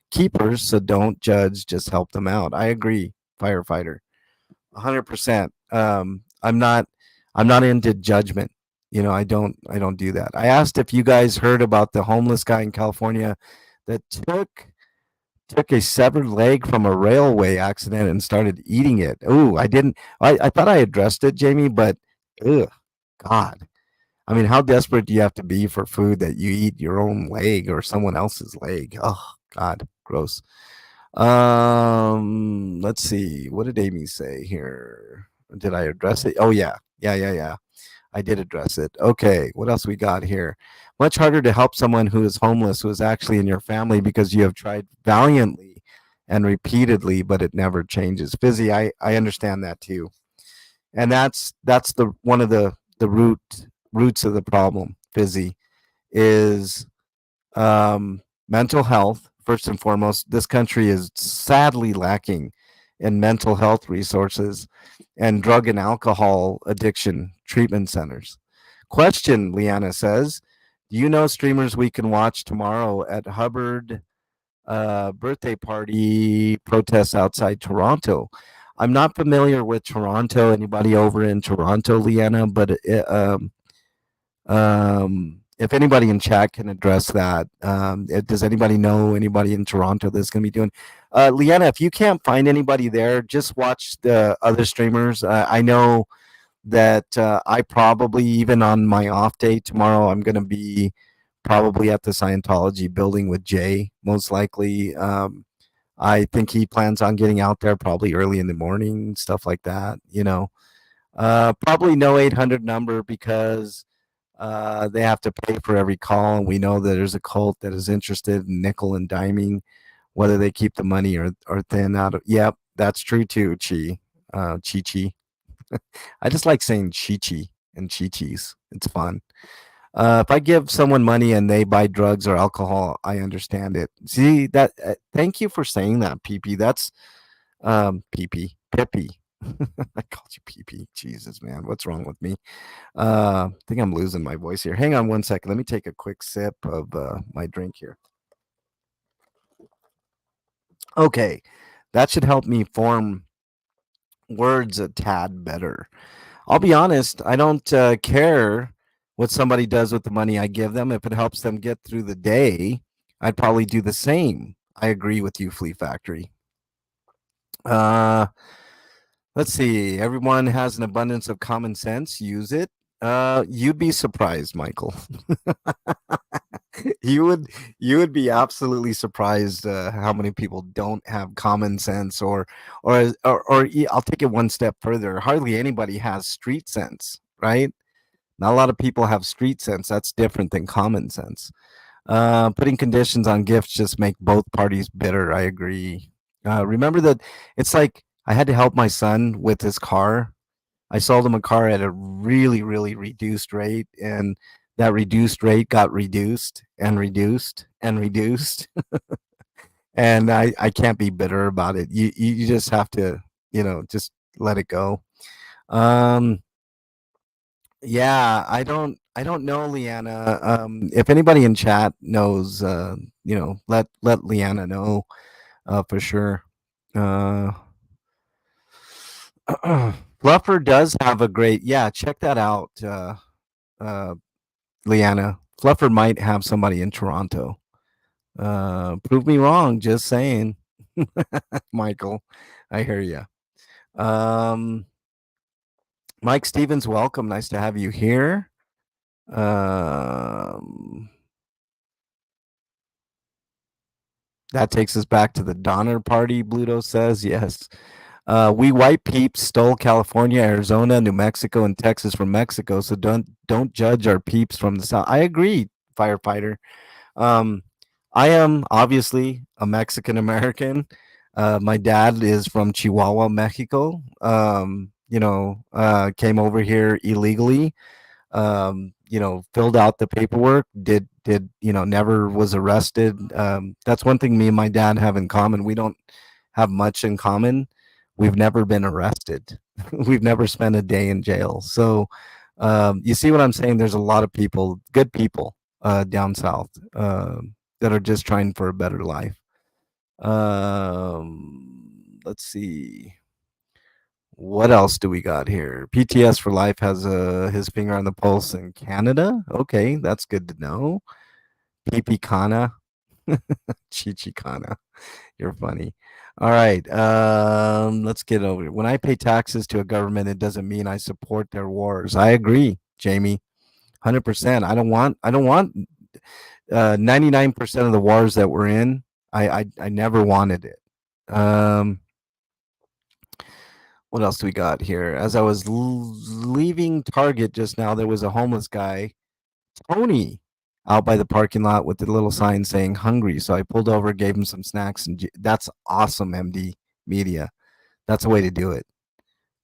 S1: keepers. So don't judge. Just help them out. I agree, firefighter. 100%. I'm not into judgment. I don't do that. I asked if you guys heard about the homeless guy in California that took a severed leg from a railway accident and started eating it. Ooh, I didn't. I thought I addressed it, Jamie, but ugh, God. I mean, how desperate do you have to be for food that you eat your own leg or someone else's leg? Oh, God, gross. Let's see. What did Amy say here? Did I address it? Oh, yeah. Yeah, yeah, yeah. I did address it. Okay, what else we got here? Much harder to help someone who is homeless who is actually in your family because you have tried valiantly and repeatedly, but it never changes. Fizzy, I understand that too, and that's the one of the roots of the problem. Fizzy is mental health first and foremost. This country is sadly lacking in mental health resources and drug and alcohol addiction treatment centers. Question, Leanna says, do you know streamers we can watch tomorrow at Hubbard birthday party protests outside Toronto? I'm not familiar with Toronto. Anybody over in Toronto, Leanna? But if anybody in chat can address that, does anybody know anybody in Toronto that's going to be doing? Leanna, if you can't find anybody there, just watch the other streamers. I know that I probably, even on my off day tomorrow, I'm going to be probably at the Scientology building with Jay, most likely. I think he plans on getting out there probably early in the morning, stuff like that. Probably no 800 number because they have to pay for every call. And we know that there's a cult that is interested in nickel and diming, whether they keep the money or thin out of. Yep, that's true too, Chi. I just like saying Chi and Chi-Chis. It's fun. If I give someone money and they buy drugs or alcohol, I understand it. See that? Thank you for saying that, PP. That's PP, Pippi. I called you PP. Jesus, man, what's wrong with me? I think I'm losing my voice here. Hang on one second. Let me take a quick sip of my drink here. Okay, that should help me form words a tad better. I'll be honest, I don't care what somebody does with the money I give them. If it helps them get through the day, I'd probably do the same. I agree with you, Flea Factory. Uh, let's see. Everyone has an abundance of common sense. Use it. You'd be surprised, Michael. you would you would be absolutely surprised how many people don't have common sense I'll take it one step further. Hardly anybody has street sense, right? Not a lot of people have street sense. That's different than common sense. Putting conditions on gifts just make both parties bitter. I agree. Remember that it's like I had to help my son with his car. I sold him a car at a really, really reduced rate, and that reduced rate got reduced and reduced and reduced. And I can't be bitter about it. You just have to, just let it go. Um, yeah, I don't know, Leanna. If anybody in chat knows, let Leanna know for sure. Uh, Fluffer does have a great, yeah. Check that out, uh, Leanna. Fluffer might have somebody in Toronto. Prove me wrong. Just saying, Michael. I hear you. Mike Stevens, welcome. Nice to have you here. Um, that takes us back to the Donner Party, Bluto says. Yes. We white peeps stole California, Arizona, New Mexico, and Texas from Mexico. So don't judge our peeps from the South. I agree, firefighter. Um, I am obviously a Mexican American. My dad is from Chihuahua, Mexico. Came over here illegally. Filled out the paperwork, never was arrested. That's one thing me and my dad have in common. We don't have much in common. We've never been arrested. We've never spent a day in jail. So, you see what I'm saying? There's a lot of people, good people, down south, that are just trying for a better life. Let's see. What else do we got here? PTS for Life has his finger on the pulse in Canada. Okay, that's good to know. PP Kana, Chichi Kana. You're funny. All right, let's get over it. When I pay taxes to a government, it doesn't mean I support their wars. I agree, Jamie. 100%. I don't want 99% of the wars that we're in. I never wanted it. Um, what else do we got here? As I was leaving Target just now, there was a homeless guy, Tony, out by the parking lot with the little sign saying hungry. So I pulled over, gave him some snacks, and that's awesome, MD Media. That's the way to do it.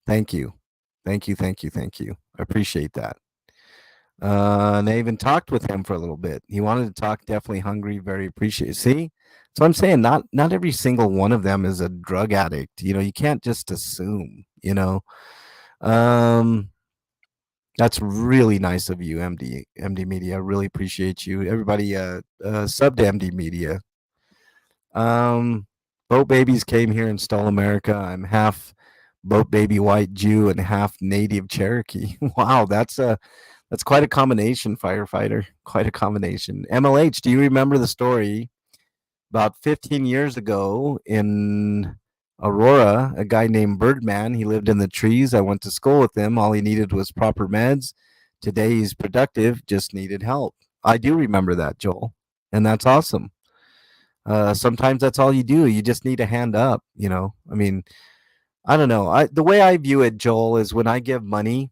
S1: Thank you. Thank you. Thank you. Thank you. I appreciate that. And I even talked with him for a little bit. He wanted to talk, definitely hungry, very appreciative. See? So I'm saying not every single one of them is a drug addict. You can't just assume. Um that's really nice of you, MD Media. I really appreciate you. Everybody sub to MD Media. Um Boat babies came here and stole America. I'm half boat baby white Jew and half native Cherokee. Wow, that's quite a combination, firefighter. Quite a combination. MLH, do you remember the story about 15 years ago in Aurora? A guy named Birdman, he lived in the trees. I went to school with him. All he needed was proper meds. Today he's productive, just needed help. I do remember that, Joel. And that's awesome. Sometimes that's all you do. You just need a hand up. I mean, I don't know. The way I view it, Joel, is when I give money,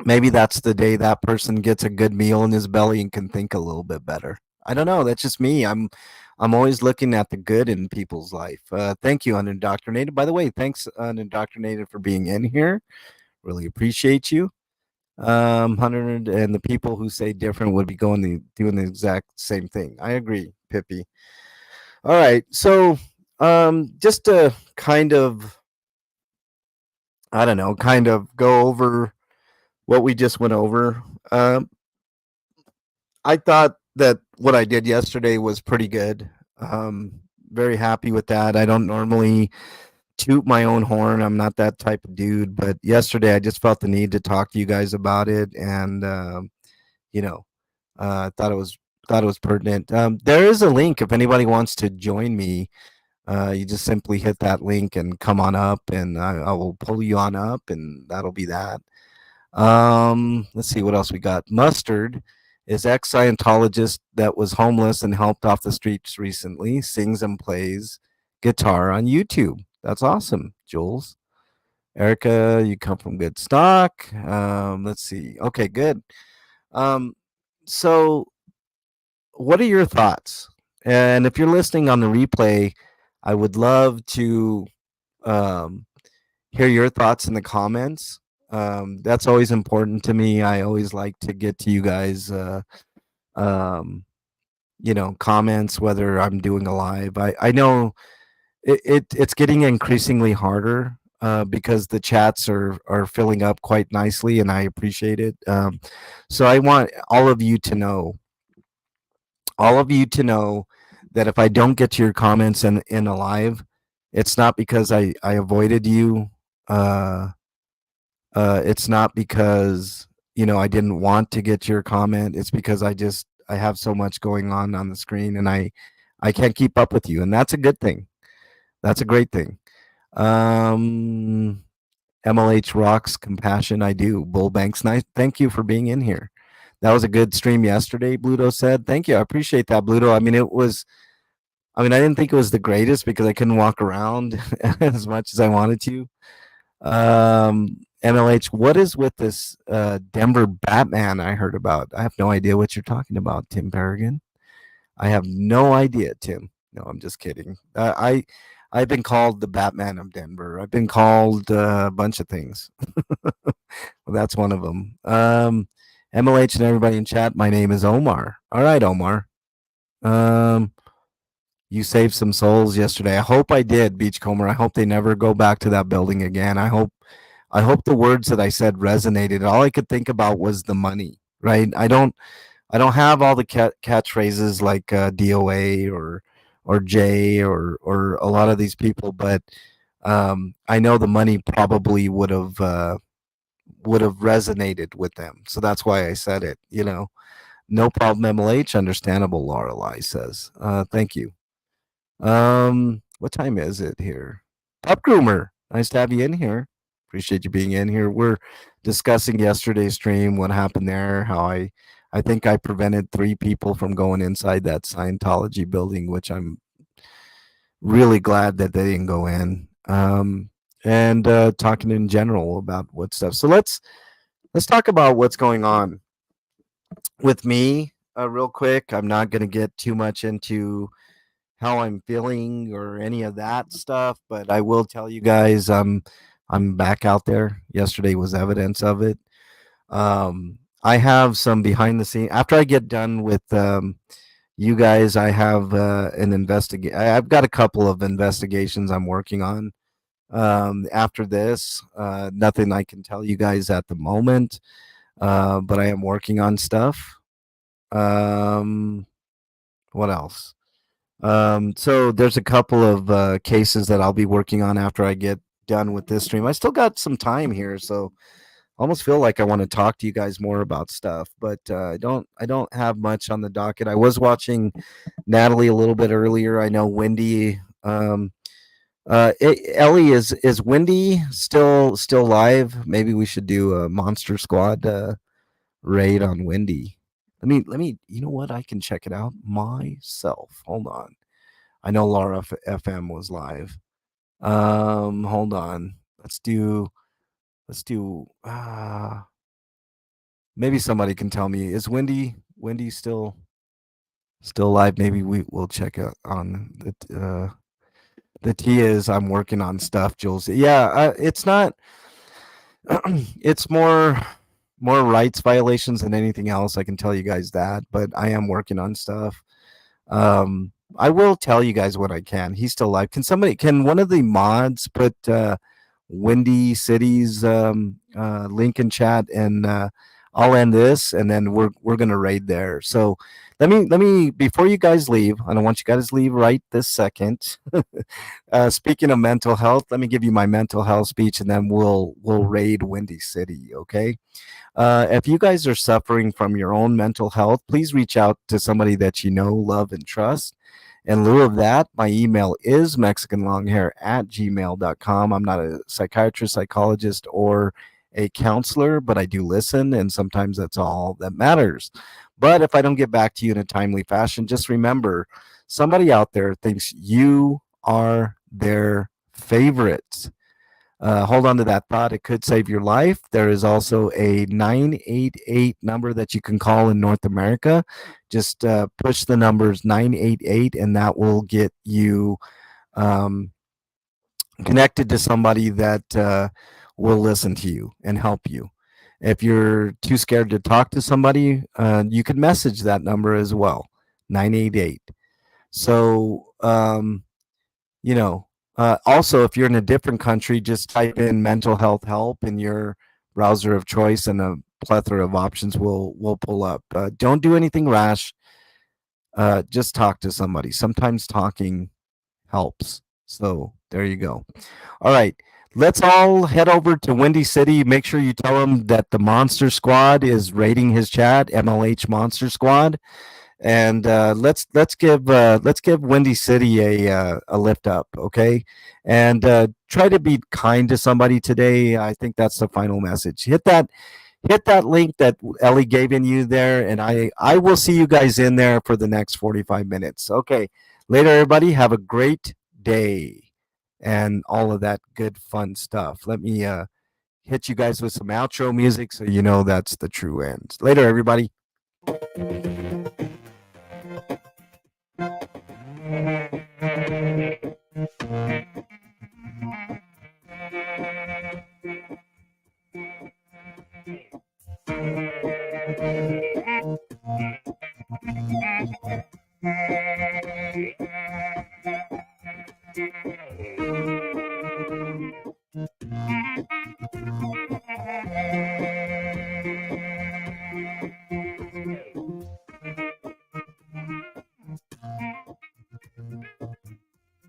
S1: maybe that's the day that person gets a good meal in his belly and can think a little bit better. I don't know. That's just me. I'm always looking at the good in people's life. Thank you, Unindoctrinated. By the way, thanks, Unindoctrinated, for being in here. Really appreciate you. 100 and the people who say different would be doing the exact same thing. I agree, Pippi. All right. So, just to kind of, I don't know, kind of go over what we just went over. Um, I thought that what I did yesterday was pretty good. Very happy with that. I don't normally toot my own horn. I'm not that type of dude, but yesterday I just felt the need to talk to you guys about it, and you know, thought it was pertinent. There is a link if anybody wants to join me. You just simply hit that link and come on up, and I will pull you on up, and that'll be that. Let's see what else we got. Mustard is ex-Scientologist that was homeless and helped off the streets recently. Sings and plays guitar on YouTube. That's awesome, Jules. Erica, you come from good stock. Let's see. Okay, good. Um, so what are your thoughts? And if you're listening on the replay, I would love to um, hear your thoughts in the comments. That's always important to me. I always like to get to you guys, um, comments, whether I'm doing a live. I know it's getting increasingly harder because the chats are filling up quite nicely, and I appreciate it. So I want all of you to know that if I don't get to your comments in a live, it's not because I avoided you. Uh, it's not because I didn't want to get your comment. It's because I have so much going on the screen, and I can't keep up with you, and that's a good thing. That's a great thing. Um, MLH rocks compassion. I do. Bull Banks, nice. Thank you for being in here. That was a good stream yesterday. Bluto said, "Thank you. I appreciate that, Bluto." I mean, it was. I mean, I didn't think it was the greatest because I couldn't walk around as much as I wanted to. MLH, what is with this Denver Batman I heard about? I have no idea what you're talking about, Tim Berrigan. I have no idea, Tim. No, I'm just kidding. I've been called the Batman of Denver. I've been called a bunch of things. Well, that's one of them. MLH and everybody in chat. My name is Omar. All right, Omar. Um, you saved some souls yesterday. I hope I did, Beachcomber. I hope they never go back to that building again. I hope the words that I said resonated. All I could think about was the money, right? I don't have all the catchphrases like DOA or J or a lot of these people, but I know the money probably would have resonated with them. So that's why I said it, you know. No problem, MLH. Understandable, Lorelei says. Thank you. What time is it here? Pup Groomer, nice to have you in here. Appreciate you being in here. We're discussing yesterday's stream, what happened there, how I think I prevented 3 people from going inside that Scientology building, which I'm really glad that they didn't go in. And talking in general about what stuff. So let's talk about what's going on with me real quick. I'm not going to get too much into how I'm feeling or any of that stuff, but I will tell you guys I'm back out there. Yesterday was evidence of it. I have some behind the scene after I get done with you guys. I have I've got a couple of investigations I'm working on. After this, nothing I can tell you guys at the moment, but I am working on stuff. Um, what else? So there's a couple of cases that I'll be working on after I get done with this stream. I still got some time here, so I almost feel like I want to talk to you guys more about stuff, but I don't have much on the docket. I was watching Natalie a little bit earlier. I know Wendy. Ellie, is Wendy still live? Maybe we should do a Monster Squad raid on Wendy. Let me. You know what? I can check it out myself. Hold on. I know Laura FM was live. Hold on. Let's do maybe somebody can tell me, is Wendy still live? Maybe we'll check out on the T is I'm working on stuff, Jules. Yeah, it's not it's more rights violations than anything else. I can tell you guys that, but I am working on stuff. I will tell you guys what I can. He's still alive. Can one of the mods put Windy City's link in chat, and I'll end this, and then we're gonna raid there. So let me before you guys leave. I don't want you guys to leave right this second. Speaking of mental health, let me give you my mental health speech, and then we'll raid Windy City. Okay. If you guys are suffering from your own mental health, please reach out to somebody that you know, love, and trust. In lieu of that, my email is mexicanlonghair@gmail.com. I'm not a psychiatrist, psychologist, or a counselor, but I do listen, and sometimes that's all that matters. But if I don't get back to you in a timely fashion, just remember somebody out there thinks you are their favorite. Hold on to that thought. It could save your life. There is also a 988 number that you can call in North America. Just push the numbers 988, and that will get you um, connected to somebody that will listen to you and help you. If you're too scared to talk to somebody, you can message that number as well, 988. So, you know, also, if you're in a different country, just type in mental health help in your browser of choice, and a plethora of options will pull up. Don't do anything rash. Just talk to somebody. Sometimes talking helps. So there you go. All right. Let's all head over to Windy City. Make sure you tell him that the Monster Squad is raiding his chat, MLH Monster Squad, and let's give Windy City a lift up, okay? And try to be kind to somebody today. I think that's the final message. Hit that link that Ellie gave in you there, and I will see you guys in there for the next 45 minutes. Okay, later, everybody. Have a great day and all of that good fun stuff. Let me hit you guys with some outro music so you know that's the true end. Later, everybody.